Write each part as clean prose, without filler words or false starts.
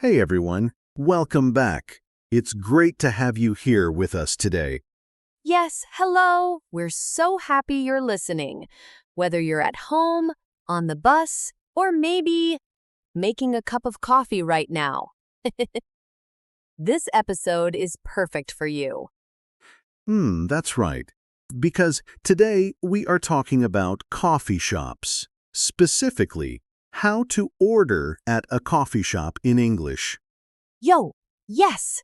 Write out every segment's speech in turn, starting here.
Hey everyone, welcome back. It's great to have you here with us today. Yes, hello. We're so happy you're listening. Whether you're at home, on the bus, or maybe making a cup of coffee right now. This episode is perfect for you. That's right. Because today we are talking about coffee shops. Specifically, how to order at a coffee shop in English. Yo, yes!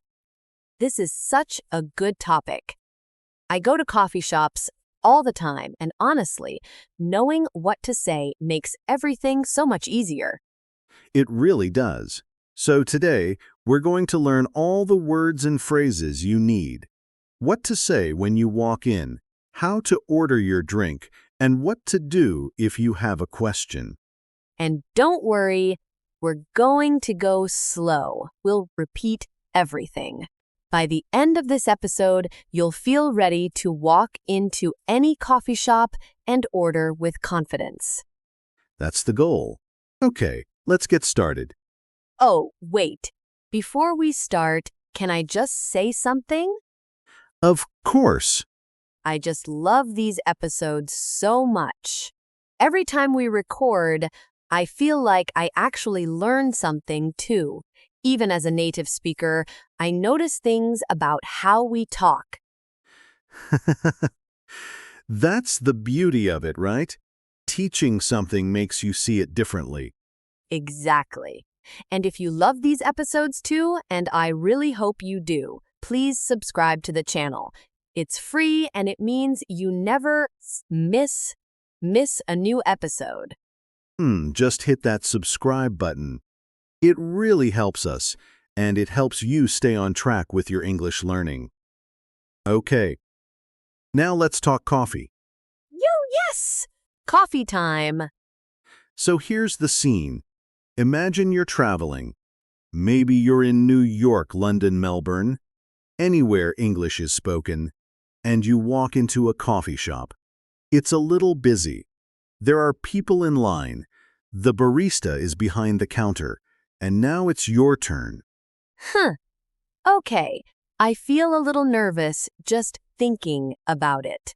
This is such a good topic. I go to coffee shops all the time, and honestly, knowing what to say makes everything so much easier. It really does. So today, we're going to learn all the words and phrases you need. What to say when you walk in, how to order your drink, and what to do if you have a question. And don't worry, we're going to go slow. We'll repeat everything. By the end of this episode, you'll feel ready to walk into any coffee shop and order with confidence. That's the goal. Okay, let's get started. Oh, wait. Before we start, can I just say something? Of course. I just love these episodes so much. Every time we record, I feel like I actually learn something too. Even as a native speaker, I notice things about how we talk. That's the beauty of it, right? Teaching something makes you see it differently. Exactly. And if you love these episodes too, and I really hope you do, please subscribe to the channel. It's free and it means you never miss a new episode. Just hit that subscribe button. It really helps us, and it helps you stay on track with your English learning. Okay, now let's talk coffee. Yo, yes! Coffee time. So here's the scene. Imagine you're traveling. Maybe you're in New York, London, Melbourne, anywhere English is spoken, and you walk into a coffee shop. It's a little busy. There are people in line. The barista is behind the counter, and now it's your turn. Okay, I feel a little nervous just thinking about it.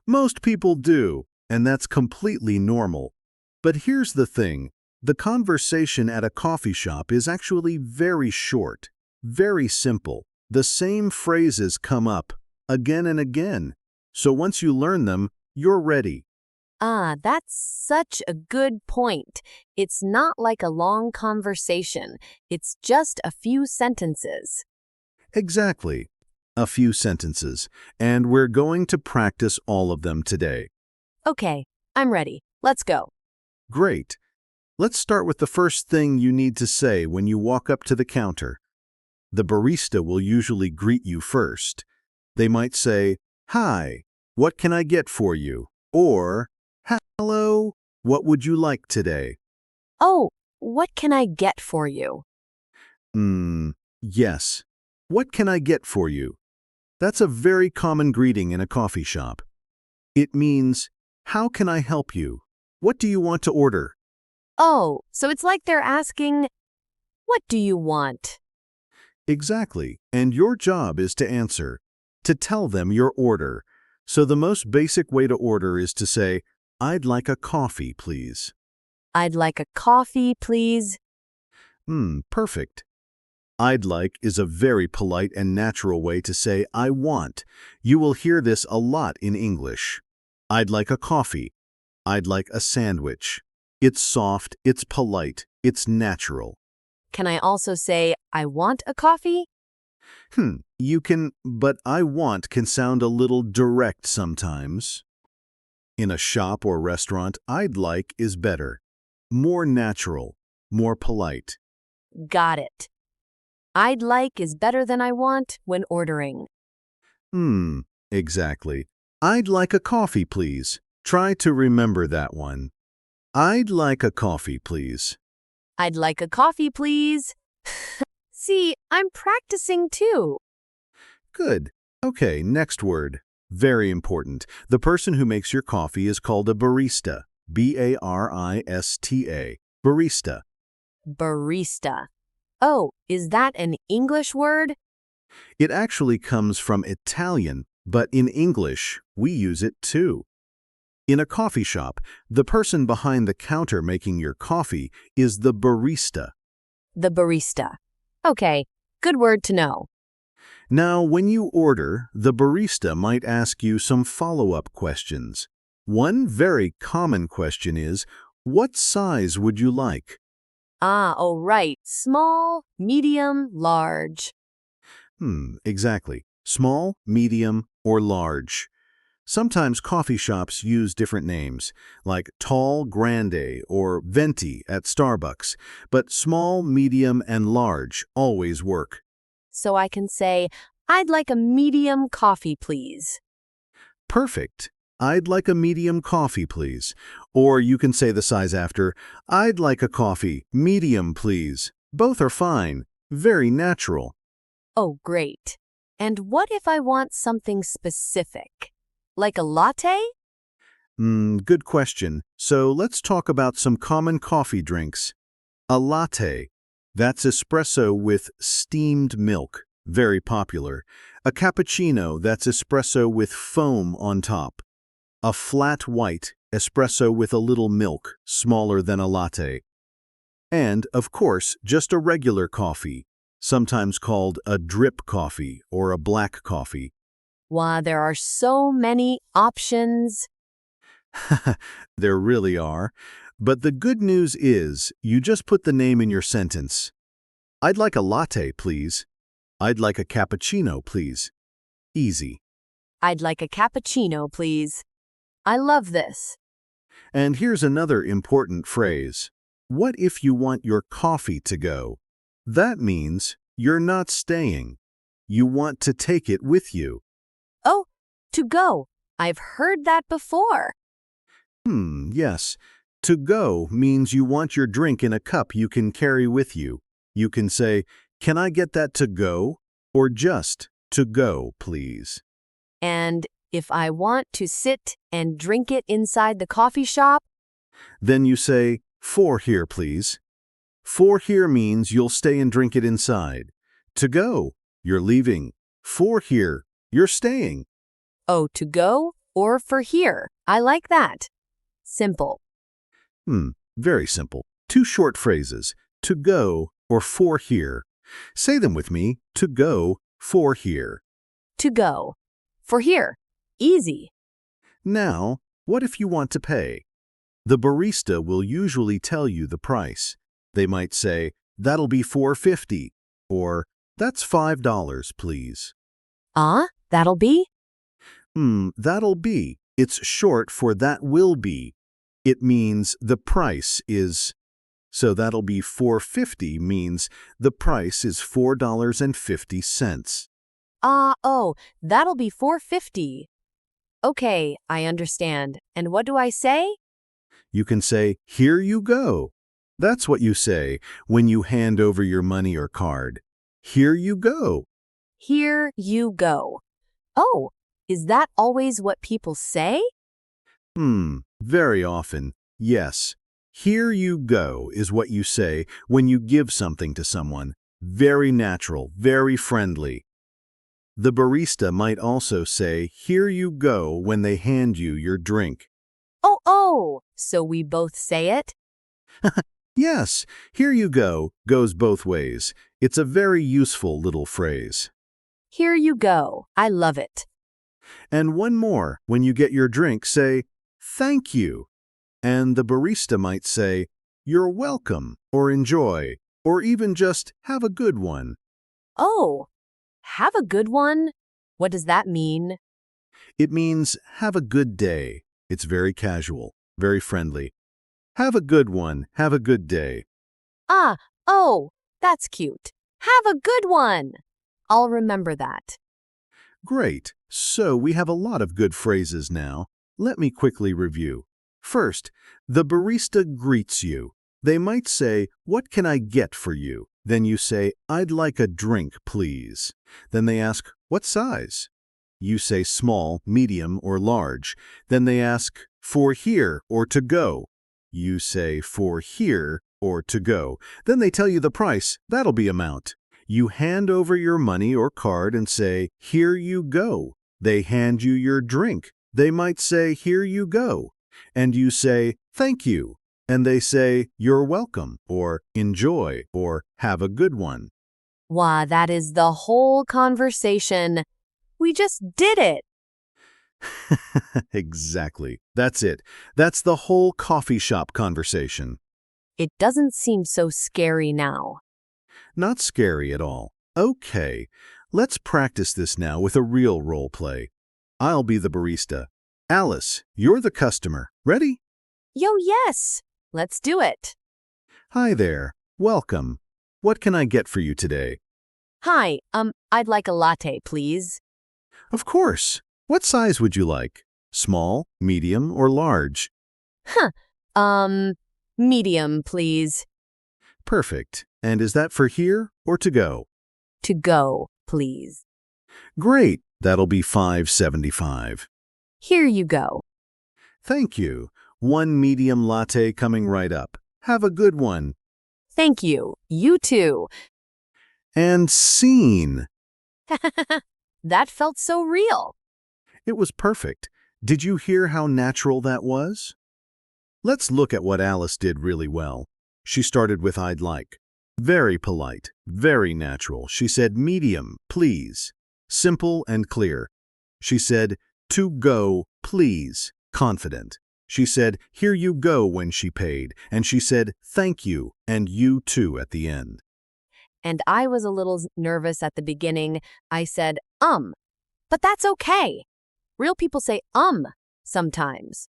Most people do, and that's completely normal. But here's the thing. The conversation at a coffee shop is actually very short, very simple. The same phrases come up again and again. So once you learn them, you're ready. That's such a good point. It's not like a long conversation. It's just a few sentences. Exactly. A few sentences, and we're going to practice all of them today. Okay, I'm ready. Let's go. Great. Let's start with the first thing you need to say when you walk up to the counter. The barista will usually greet you first. They might say, "Hi, what can I get for you?" Or, "Hello, what would you like today?" Oh, what can I get for you? Yes. What can I get for you? That's a very common greeting in a coffee shop. It means, how can I help you? What do you want to order? Oh, so it's like they're asking, what do you want? Exactly, and your job is to answer, to tell them your order. So the most basic way to order is to say, "I'd like a coffee, please." I'd like a coffee, please. Perfect. "I'd like" is a very polite and natural way to say "I want." You will hear this a lot in English. "I'd like a coffee." "I'd like a sandwich." It's soft, it's polite, it's natural. Can I also say, I want a coffee? You can, but "I want" can sound a little direct sometimes. In a shop or restaurant, "I'd like" is better. More natural, more polite. Got it. I'd like is better than I want when ordering. Exactly. "I'd like a coffee, please." Try to remember that one. "I'd like a coffee, please." I'd like a coffee, please. See, I'm practicing too. Good. Okay, next word. Very important. The person who makes your coffee is called a barista. B-A-R-I-S-T-A. Barista. Barista. Oh, is that an English word? It actually comes from Italian, but in English, we use it too. In a coffee shop, the person behind the counter making your coffee is the barista. The barista. Okay, good word to know. Now, when you order, the barista might ask you some follow-up questions. One very common question is, what size would you like? Oh, right. Small, medium, large. Exactly. Small, medium, or large. Sometimes coffee shops use different names, like tall grande or venti at Starbucks, but small, medium, and large always work. So I can say, I'd like a medium coffee, please. Perfect. I'd like a medium coffee, please. Or you can say the size after, I'd like a coffee, medium, please. Both are fine. Very natural. Oh, great. And what if I want something specific? Like a latte? Good question. So let's talk about some common coffee drinks. A latte. That's espresso with steamed milk. Very popular. A cappuccino, that's espresso with foam on top. A flat white, espresso with a little milk, smaller than a latte. And, of course, just a regular coffee, sometimes called a drip coffee or a black coffee. Wow, there are so many options. There really are. But the good news is, you just put the name in your sentence. I'd like a latte, please. I'd like a cappuccino, please. Easy. I'd like a cappuccino, please. I love this. And here's another important phrase. What if you want your coffee to go? That means you're not staying. You want to take it with you. Oh, to go. I've heard that before. Yes. To go means you want your drink in a cup you can carry with you. You can say, "Can I get that to go?" Or just, "To go, please." And if I want to sit and drink it inside the coffee shop, Then you say, "For here, please." For here means you'll stay and drink it inside. To go, you're leaving. For here, you're staying. oh, to go or for here. I like that. Simple. Very simple. Two short phrases, to go or for here. Say them with me, to go, for here. To go. For here. Easy. Now, what if you want to pay? The barista will usually tell you the price. They might say, "That'll be $4.50, or "That's $5, please." That'll be? That'll be. It's short for that will be. It means the price is. So that'll be $4.50 means the price is $4.50. That'll be $4.50. Okay, I understand. And what do I say? You can say, "Here you go." That's what you say when you hand over your money or card. Here you go. Here you go. Oh, is that always what people say? Very often, yes. Here you go is what you say when you give something to someone. Very natural, very friendly. The barista might also say, "Here you go," when they hand you your drink. Oh, so we both say it? Yes, "Here you go" goes both ways. It's a very useful little phrase. Here you go. I love it. And one more, when you get your drink, say, "Thank you." And the barista might say, "You're welcome," or "Enjoy," or even just "Have a good one." Oh, have a good one? What does that mean? It means "Have a good day." It's very casual, very friendly. Have a good one. Have a good day. Oh, that's cute. Have a good one. I'll remember that. Great. So we have a lot of good phrases now. Let me quickly review. First, the barista greets you. They might say, "What can I get for you?" Then you say, "I'd like a drink, please." Then they ask, "What size?" You say small, medium, or large. Then they ask, "For here" or "To go." You say "For here," or to go. Then they tell you the price. That'll be amount. You hand over your money or card and say, "Here you go." They hand you your drink. They might say, "Here you go." And you say, "Thank you." And they say, "You're welcome," or "Enjoy," or "Have a good one." Wow, that is the whole conversation. We just did it. Exactly. That's it. That's the whole coffee shop conversation. It doesn't seem so scary now. Not scary at all. Okay, let's practice this now with a real role play. I'll be the barista. Alice, you're the customer. Ready? Yo, yes. Let's do it. Hi there. Welcome. What can I get for you today? Hi, I'd like a latte, please. Of course. What size would you like? Small, medium, or large? Huh. Medium, please. Perfect. And is that for here or to go? To go, please. Great. That'll be $5.75. Here you go. Thank you. One medium latte coming right up. Have a good one. Thank you. You too. And scene. That felt so real. It was perfect. Did you hear how natural that was? Let's look at what Alice did really well. She started with "I'd like." Very polite, very natural. She said "medium, please." Simple and clear. She said "to go, please." Confident. She said "here you go" when she paid, and she said "thank you" and "you too" at the end. And I was a little nervous at the beginning. I said, but that's okay. Real people say, sometimes.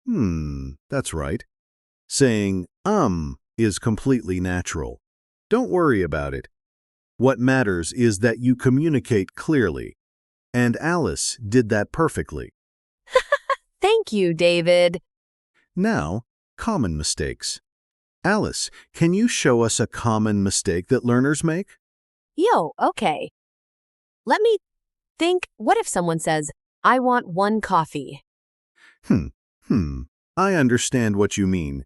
That's right. Saying is completely natural. Don't worry about it. What matters is that you communicate clearly. And Alice did that perfectly. Thank you, David. Now, common mistakes. Alice, can you show us a common mistake that learners make? Yo, okay. Let me think. What if someone says, I want one coffee? I understand what you mean.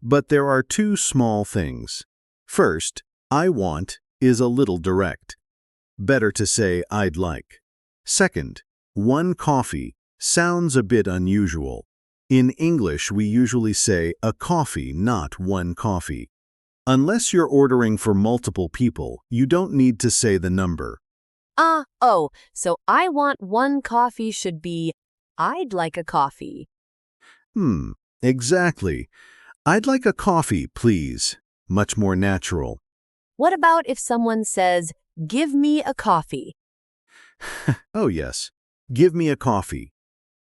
But there are two small things. First, "I want" is a little direct. Better to say "I'd like." Second, "one coffee" sounds a bit unusual. In English, we usually say "a coffee," not "one coffee." Unless you're ordering for multiple people, you don't need to say the number. So I want one coffee should be, I'd like a coffee. Exactly. "I'd like a coffee, please." Much more natural. What about if someone says, give me a coffee? Oh yes, "give me a coffee."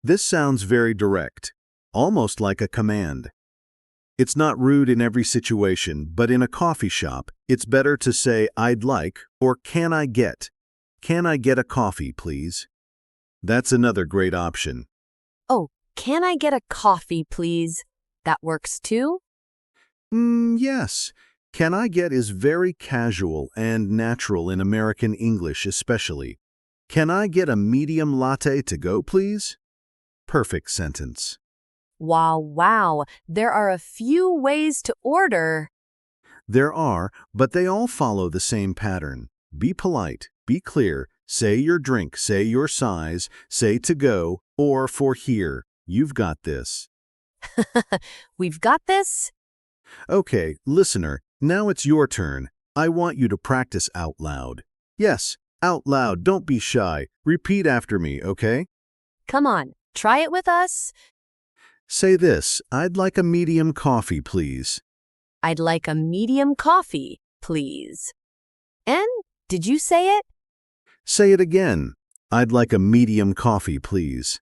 This sounds very direct, almost like a command. It's not rude in every situation, but in a coffee shop, it's better to say "I'd like" or "can I get." "Can I get a coffee, please?" That's another great option. Oh, can I get a coffee, please? That works too? Yes. "Can I get" is very casual and natural in American English especially. "Can I get a medium latte to go, please?" Perfect sentence. Wow. There are a few ways to order. There are, but they all follow the same pattern. Be polite, be clear, say your drink, say your size, say "to go," or "for here." You've got this. We've got this? Okay, listener, now it's your turn. I want you to practice out loud. Yes, out loud, don't be shy. Repeat after me, okay? Come on, try it with us. Say this: "I'd like a medium coffee, please." I'd like a medium coffee, please. And did you say it? Say it again. "I'd like a medium coffee, please."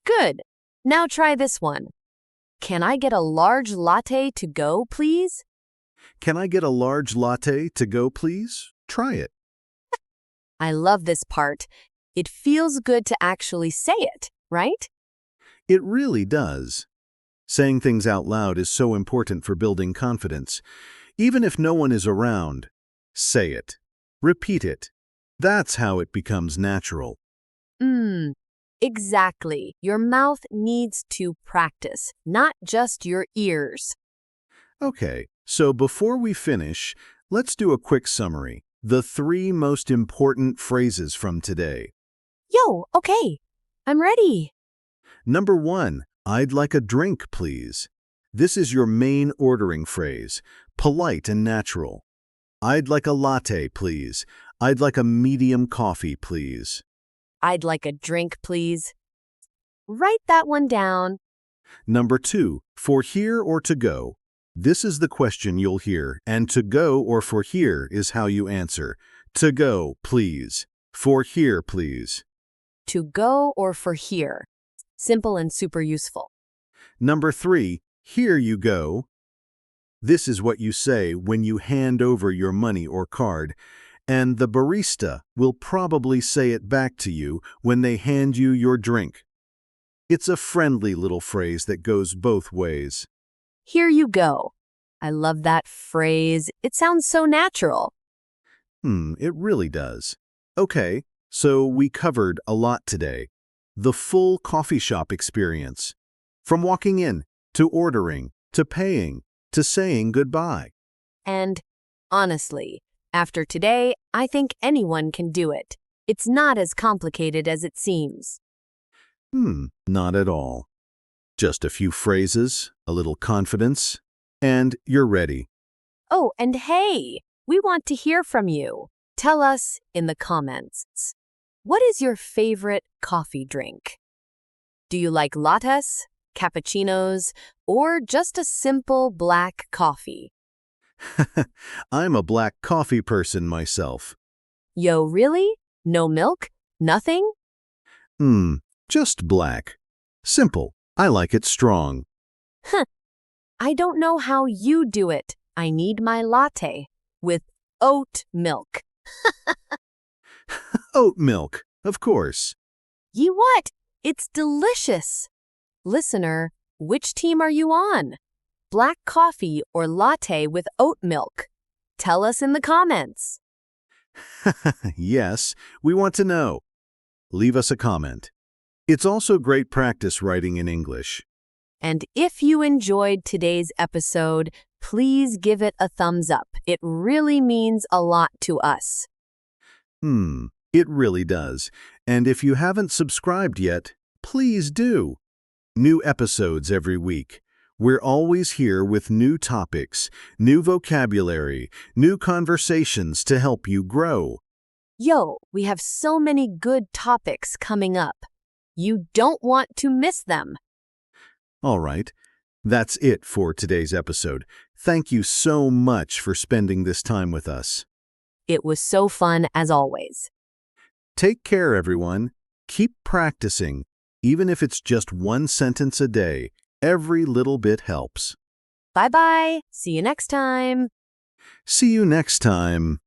Good. Now try this one. Can I get a large latte to go, please? "Can I get a large latte to go, please?" Try it. I love this part. It feels good to actually say it, right? It really does. Saying things out loud is so important for building confidence. Even if no one is around, say it. Repeat it. That's how it becomes natural. Exactly. Your mouth needs to practice, not just your ears. Okay, so before we finish, let's do a quick summary. The 3 most important phrases from today. Yo, okay. I'm ready. Number 1, I'd like a drink, please. This is your main ordering phrase, polite and natural. I'd like a latte, please. I'd like a medium coffee, please. I'd like a drink, please. Write that one down. Number 2, for here or to go. This is the question you'll hear, and to go or for here is how you answer. To go, please. For here, please. To go or for here. Simple and super useful. Number 3, here you go. This is what you say when you hand over your money or card, and the barista will probably say it back to you when they hand you your drink. It's a friendly little phrase that goes both ways. Here you go. I love that phrase. It sounds so natural. It really does. Okay, so we covered a lot today. The full coffee shop experience. From walking in, to ordering, to paying, to saying goodbye. And honestly, after today, I think anyone can do it. It's not as complicated as it seems. Not at all. Just a few phrases, a little confidence, and you're ready. Oh, and hey, we want to hear from you. Tell us in the comments. What is your favorite coffee drink? Do you like lattes, cappuccinos, or just a simple black coffee? I'm a black coffee person myself. Yo, really? No milk? Nothing? Just black. Simple. I like it strong. I don't know how you do it. I need my latte with oat milk. Oat milk, of course. You what? It's delicious. Listener, which team are you on? Black coffee or latte with oat milk? Tell us in the comments. Yes, we want to know. Leave us a comment. It's also great practice writing in English. And if you enjoyed today's episode, please give it a thumbs up. It really means a lot to us. It really does. And if you haven't subscribed yet, please do. New episodes every week. We're always here with new topics, new vocabulary, new conversations to help you grow. Yo, we have so many good topics coming up. You don't want to miss them. All right, that's it for today's episode. Thank you so much for spending this time with us. It was so fun as always. Take care, everyone. Keep practicing. Even if it's just one sentence a day, every little bit helps. Bye-bye. See you next time. See you next time.